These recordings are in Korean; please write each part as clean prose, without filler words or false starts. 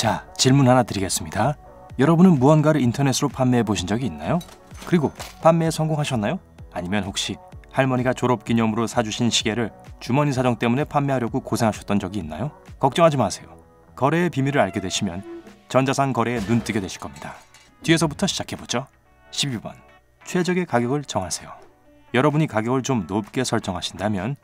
자, 질문 하나 드리겠습니다. 여러분은 무언가를 인터넷으로 판매해 보신 적이 있나요? 그리고 판매에 성공하셨나요? 아니면 혹시 할머니가 졸업기념으로 사주신 시계를 주머니 사정 때문에 판매하려고 고생하셨던 적이 있나요? 걱정하지 마세요. 거래의 비밀을 알게 되시면 전자상 거래에 눈뜨게 되실 겁니다. 뒤에서부터 시작해보죠. 12번. 최적의 가격을 정하세요. 여러분이 가격을 좀 높게 설정하신다면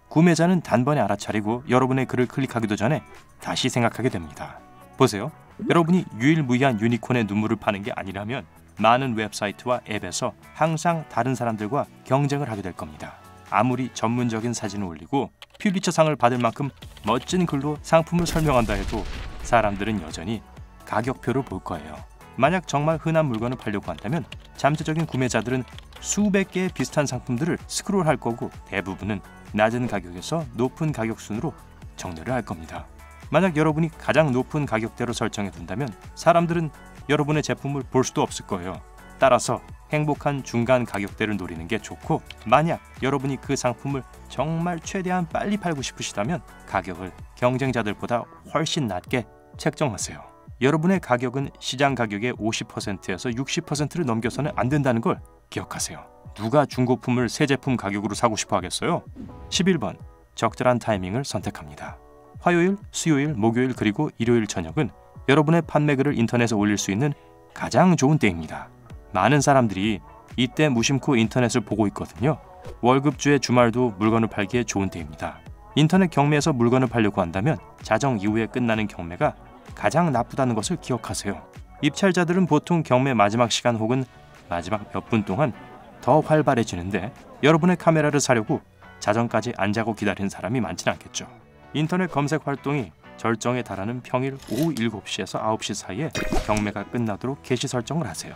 구매자는 단번에 알아차리고 여러분의 글을 클릭하기도 전에 다시 생각하게 됩니다. 보세요. 여러분이 유일무이한 유니콘의 눈물을 파는 게 아니라면 많은 웹사이트와 앱에서 항상 다른 사람들과 경쟁을 하게 될 겁니다. 아무리 전문적인 사진을 올리고 퓰리처상을 받을 만큼 멋진 글로 상품을 설명한다 해도 사람들은 여전히 가격표를 볼 거예요. 만약 정말 흔한 물건을 팔려고 한다면 잠재적인 구매자들은 수백 개의 비슷한 상품들을 스크롤할 거고 대부분은 낮은 가격에서 높은 가격 순으로 정렬을 할 겁니다. 만약 여러분이 가장 높은 가격대로 설정해 둔다면 사람들은 여러분의 제품을 볼 수도 없을 거예요. 따라서 행복한 중간 가격대를 노리는 게 좋고, 만약 여러분이 그 상품을 정말 최대한 빨리 팔고 싶으시다면 가격을 경쟁자들보다 훨씬 낮게 책정하세요. 여러분의 가격은 시장 가격의 50%에서 60%를 넘겨서는 안 된다는 걸 기억하세요. 누가 중고품을 새 제품 가격으로 사고 싶어 하겠어요? 11번. 적절한 타이밍을 선택합니다. 화요일, 수요일, 목요일 그리고 일요일 저녁은 여러분의 판매글을 인터넷에 올릴 수 있는 가장 좋은 때입니다. 많은 사람들이 이때 무심코 인터넷을 보고 있거든요. 월급주의 주말도 물건을 팔기에 좋은 때입니다. 인터넷 경매에서 물건을 팔려고 한다면 자정 이후에 끝나는 경매가 가장 나쁘다는 것을 기억하세요. 입찰자들은 보통 경매 마지막 시간 혹은 마지막 몇 분 동안 더 활발해지는데 여러분의 카메라를 사려고 자정까지 안 자고 기다리는 사람이 많지는 않겠죠. 인터넷 검색 활동이 절정에 달하는 평일 오후 7시에서 9시 사이에 경매가 끝나도록 게시 설정을 하세요.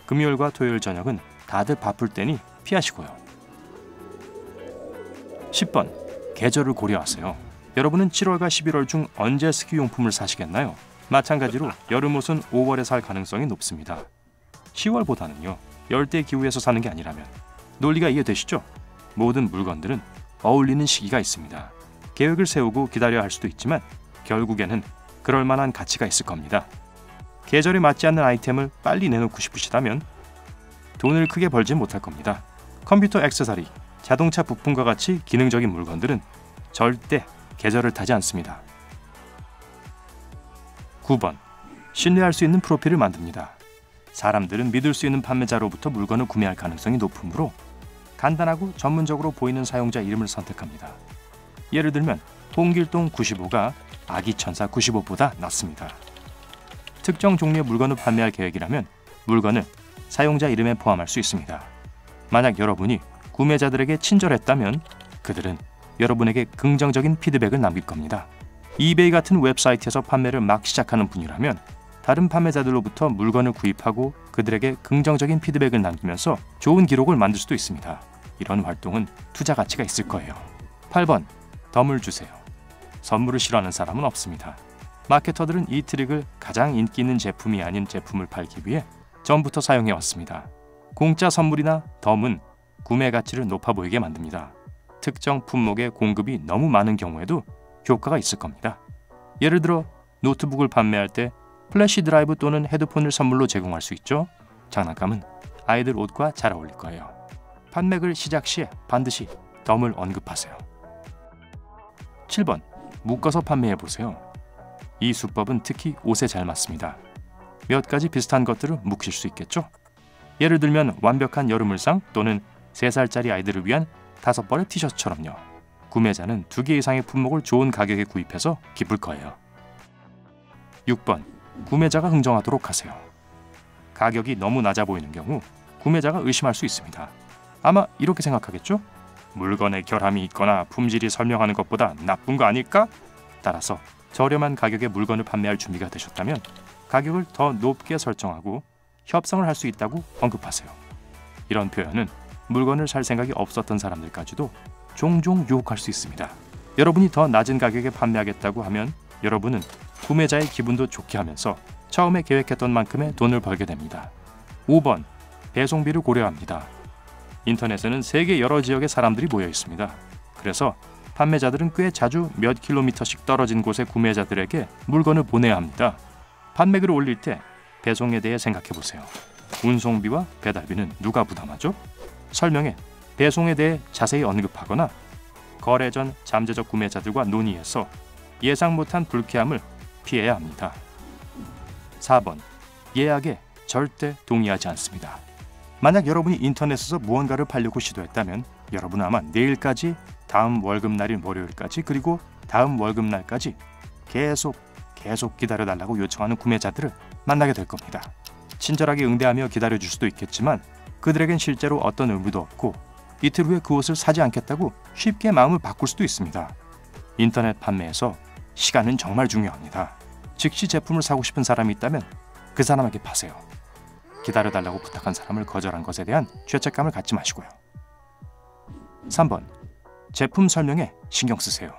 금요일과 토요일 저녁은 다들 바쁠 때니 피하시고요. 10번. 계절을 고려하세요. 여러분은 7월과 11월 중 언제 스키용품을 사시겠나요? 마찬가지로 여름옷은 5월에 살 가능성이 높습니다. 10월보다는요. 열대 기후에서 사는 게 아니라면. 논리가 이해되시죠? 모든 물건들은 어울리는 시기가 있습니다. 계획을 세우고 기다려야 할 수도 있지만 결국에는 그럴 만한 가치가 있을 겁니다. 계절에 맞지 않는 아이템을 빨리 내놓고 싶으시다면 돈을 크게 벌지 못할 겁니다. 컴퓨터 액세서리, 자동차 부품과 같이 기능적인 물건들은 절대 계절을 타지 않습니다. 9번. 신뢰할 수 있는 프로필을 만듭니다. 사람들은 믿을 수 있는 판매자로부터 물건을 구매할 가능성이 높으므로 간단하고 전문적으로 보이는 사용자 이름을 선택합니다. 예를 들면 홍길동 95가 아기천사 95보다 낫습니다. 특정 종류의 물건을 판매할 계획이라면 물건을 사용자 이름에 포함할 수 있습니다. 만약 여러분이 구매자들에게 친절했다면 그들은 여러분에게 긍정적인 피드백을 남길 겁니다. 이베이 같은 웹사이트에서 판매를 막 시작하는 분이라면 다른 판매자들로부터 물건을 구입하고 그들에게 긍정적인 피드백을 남기면서 좋은 기록을 만들 수도 있습니다. 이런 활동은 투자 가치가 있을 거예요. 8번. 덤을 주세요. 선물을 싫어하는 사람은 없습니다. 마케터들은 이 트릭을 가장 인기 있는 제품이 아닌 제품을 팔기 위해 전부터 사용해 왔습니다. 공짜 선물이나 덤은 구매 가치를 높아 보이게 만듭니다. 특정 품목의 공급이 너무 많은 경우에도 효과가 있을 겁니다. 예를 들어 노트북을 판매할 때 플래시 드라이브 또는 헤드폰을 선물로 제공할 수 있죠. 장난감은 아이들 옷과 잘 어울릴 거예요. 판매글 시작 시에 반드시 덤을 언급하세요. 7번. 묶어서 판매해보세요. 이 수법은 특히 옷에 잘 맞습니다. 몇 가지 비슷한 것들을 묶으실 수 있겠죠? 예를 들면 완벽한 여름 의상 또는 3살짜리 아이들을 위한 5벌의 티셔츠처럼요. 구매자는 2개 이상의 품목을 좋은 가격에 구입해서 기쁠 거예요. 6번. 구매자가 흥정하도록 하세요. 가격이 너무 낮아 보이는 경우 구매자가 의심할 수 있습니다. 아마 이렇게 생각하겠죠? 물건에 결함이 있거나 품질이 설명하는 것보다 나쁜 거 아닐까? 따라서 저렴한 가격에 물건을 판매할 준비가 되셨다면 가격을 더 높게 설정하고 협상을 할 수 있다고 언급하세요. 이런 표현은 물건을 살 생각이 없었던 사람들까지도 종종 유혹할 수 있습니다. 여러분이 더 낮은 가격에 판매하겠다고 하면 여러분은 구매자의 기분도 좋게 하면서 처음에 계획했던 만큼의 돈을 벌게 됩니다. 5번. 배송비를 고려합니다. 인터넷에는 세계 여러 지역의 사람들이 모여 있습니다. 그래서 판매자들은 꽤 자주 몇 킬로미터씩 떨어진 곳의 구매자들에게 물건을 보내야 합니다. 판매글을 올릴 때 배송에 대해 생각해 보세요. 운송비와 배달비는 누가 부담하죠? 설명에 배송에 대해 자세히 언급하거나 거래 전 잠재적 구매자들과 논의해서 예상 못한 불쾌함을 피해야 합니다. 4번. 예약에 절대 동의하지 않습니다. 만약 여러분이 인터넷에서 무언가를 팔려고 시도했다면 여러분은 아마 내일까지, 다음 월급날인 월요일까지, 그리고 다음 월급날까지 계속 기다려달라고 요청하는 구매자들을 만나게 될 겁니다. 친절하게 응대하며 기다려줄 수도 있겠지만 그들에겐 실제로 어떤 의무도 없고 이틀 후에 그 옷을 사지 않겠다고 쉽게 마음을 바꿀 수도 있습니다. 인터넷 판매에서 시간은 정말 중요합니다. 즉시 제품을 사고 싶은 사람이 있다면 그 사람에게 파세요. 기다려달라고 부탁한 사람을 거절한 것에 대한 죄책감을 갖지 마시고요. 3번. 제품 설명에 신경 쓰세요.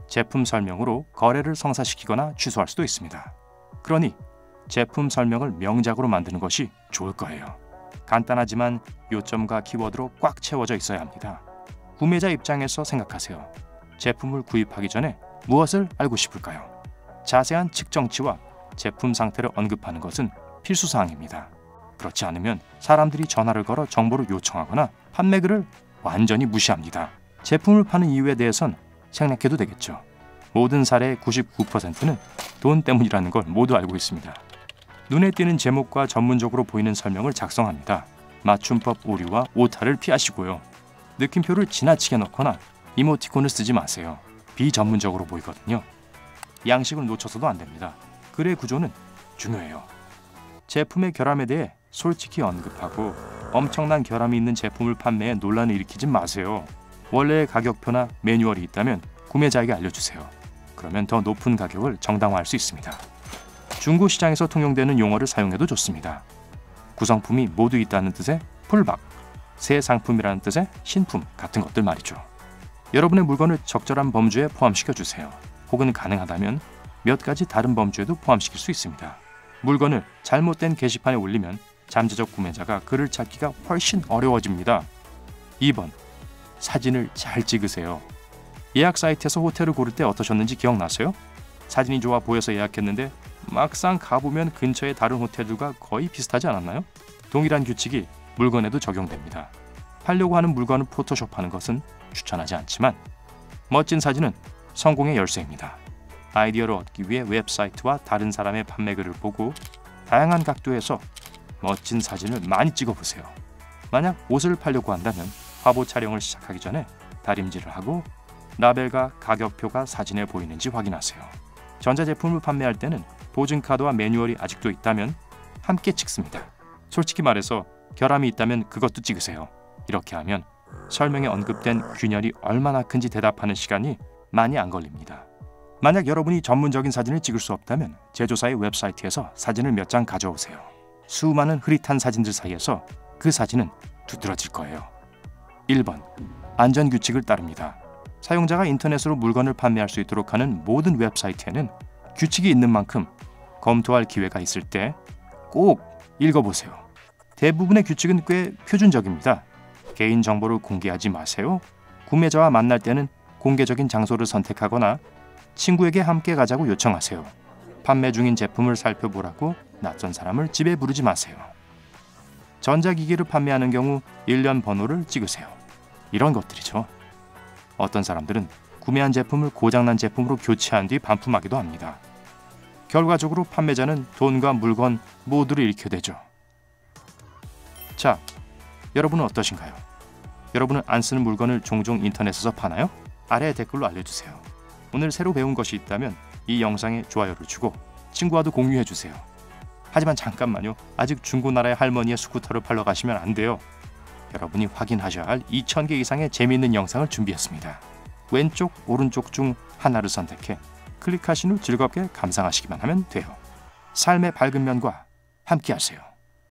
제품 설명으로 거래를 성사시키거나 취소할 수도 있습니다. 그러니 제품 설명을 명작으로 만드는 것이 좋을 거예요. 간단하지만 요점과 키워드로 꽉 채워져 있어야 합니다. 구매자 입장에서 생각하세요. 제품을 구입하기 전에 무엇을 알고 싶을까요? 자세한 측정치와 제품 상태를 언급하는 것은 필수사항입니다. 그렇지 않으면 사람들이 전화를 걸어 정보를 요청하거나 판매글을 완전히 무시합니다. 제품을 파는 이유에 대해선 생략해도 되겠죠. 모든 사례의 99%는 돈 때문이라는 걸 모두 알고 있습니다. 눈에 띄는 제목과 전문적으로 보이는 설명을 작성합니다. 맞춤법 오류와 오타를 피하시고요. 느낌표를 지나치게 넣거나 이모티콘을 쓰지 마세요. 비전문적으로 보이거든요. 양식을 놓쳐서도 안 됩니다. 글의 구조는 중요해요. 제품의 결함에 대해 솔직히 언급하고 엄청난 결함이 있는 제품을 판매해 논란을 일으키지 마세요. 원래의 가격표나 매뉴얼이 있다면 구매자에게 알려주세요. 그러면 더 높은 가격을 정당화할 수 있습니다. 중고 시장에서 통용되는 용어를 사용해도 좋습니다. 구성품이 모두 있다는 뜻의 풀박, 새 상품이라는 뜻의 신품 같은 것들 말이죠. 여러분의 물건을 적절한 범주에 포함시켜주세요. 혹은 가능하다면 몇 가지 다른 범주에도 포함시킬 수 있습니다. 물건을 잘못된 게시판에 올리면 잠재적 구매자가 그를 찾기가 훨씬 어려워집니다. 2번. 사진을 잘 찍으세요. 예약 사이트에서 호텔을 고를 때 어떠셨는지 기억나세요? 사진이 좋아 보여서 예약했는데 막상 가보면 근처의 다른 호텔들과 거의 비슷하지 않았나요? 동일한 규칙이 물건에도 적용됩니다. 팔려고 하는 물건을 포토숍하는 것은 추천하지 않지만 멋진 사진은 성공의 열쇠입니다. 아이디어를 얻기 위해 웹사이트와 다른 사람의 판매글을 보고 다양한 각도에서 멋진 사진을 많이 찍어보세요. 만약 옷을 팔려고 한다면 화보 촬영을 시작하기 전에 다림질을 하고 라벨과 가격표가 사진에 보이는지 확인하세요. 전자제품을 판매할 때는 보증카드와 매뉴얼이 아직도 있다면 함께 찍습니다. 솔직히 말해서 결함이 있다면 그것도 찍으세요. 이렇게 하면 설명에 언급된 균열이 얼마나 큰지 대답하는 시간이 많이 안 걸립니다. 만약 여러분이 전문적인 사진을 찍을 수 없다면 제조사의 웹사이트에서 사진을 몇 장 가져오세요. 수많은 흐릿한 사진들 사이에서 그 사진은 두드러질 거예요. 1번. 안전규칙을 따릅니다. 사용자가 인터넷으로 물건을 판매할 수 있도록 하는 모든 웹사이트에는 규칙이 있는 만큼 검토할 기회가 있을 때 꼭 읽어보세요. 대부분의 규칙은 꽤 표준적입니다. 개인정보를 공개하지 마세요. 구매자와 만날 때는 공개적인 장소를 선택하거나 친구에게 함께 가자고 요청하세요. 판매 중인 제품을 살펴보라고 낯선 사람을 집에 부르지 마세요. 전자기기를 판매하는 경우 일련 번호를 찍으세요. 이런 것들이죠. 어떤 사람들은 구매한 제품을 고장난 제품으로 교체한 뒤 반품하기도 합니다. 결과적으로 판매자는 돈과 물건 모두를 잃게 되죠. 자, 여러분은 어떠신가요? 여러분은 안 쓰는 물건을 종종 인터넷에서 파나요? 아래 댓글로 알려주세요. 오늘 새로 배운 것이 있다면 이 영상에 좋아요를 주고 친구와도 공유해주세요. 하지만 잠깐만요. 아직 중고나라의 할머니의 스쿠터를 팔러 가시면 안 돼요. 여러분이 확인하셔야 할 2000개 이상의 재미있는 영상을 준비했습니다. 왼쪽, 오른쪽 중 하나를 선택해 클릭하신 후 즐겁게 감상하시기만 하면 돼요. 삶의 밝은 면과 함께하세요.